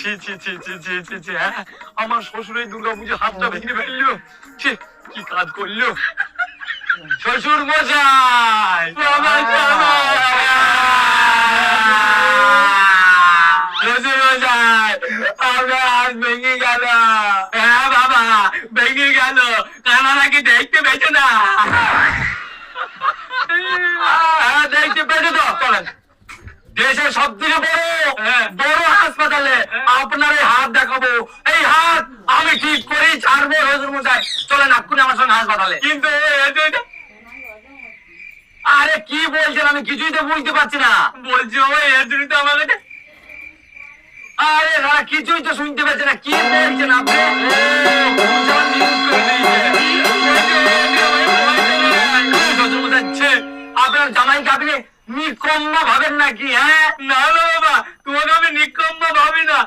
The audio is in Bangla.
ছি ছি ছি ছি ছি ছি ছি, হ্যাঁ আমার শ্বশুর এই দুর্গাপুজো হাতটা ভেঙে ফেললো। ছি, কি কাজ করলো শ্বশুর মশাই। শ্বশুর মশাই, আমার হাত ভেঙে গেল। হ্যাঁ বাবা, ভেঙে গেল। কানা নাকি দেখতে পেয়েছে না? হ্যাঁ, দেখতে পেয়েছে তো। চলেন দেশের সব থেকে বড় হাসপাতালে আপনার এই হাত দেখাবো। এই হাত আমি ঠিক করেই ছাড়বো শ্বশুর মশাই। চলেন এক্ষুনি আমার সঙ্গে হাসপাতালে। কিন্তু আরে কি বলছেন, আমি কিছুই তো বুঝতে পারছি না। বলছি ওই এজন্য তো আমার কাছে। আরে দাদা, কিছুই তো শুনতে পাচ্ছি না, কি বলছেন আপনি? শ্বশুর মশাই, ছে, আপনার জামাইকে আপনি নিকম্মা ভাবেন নাকি? হ্যাঁ, না না বাবা, তোমাকে আমি নিকম্মা ভাবি না।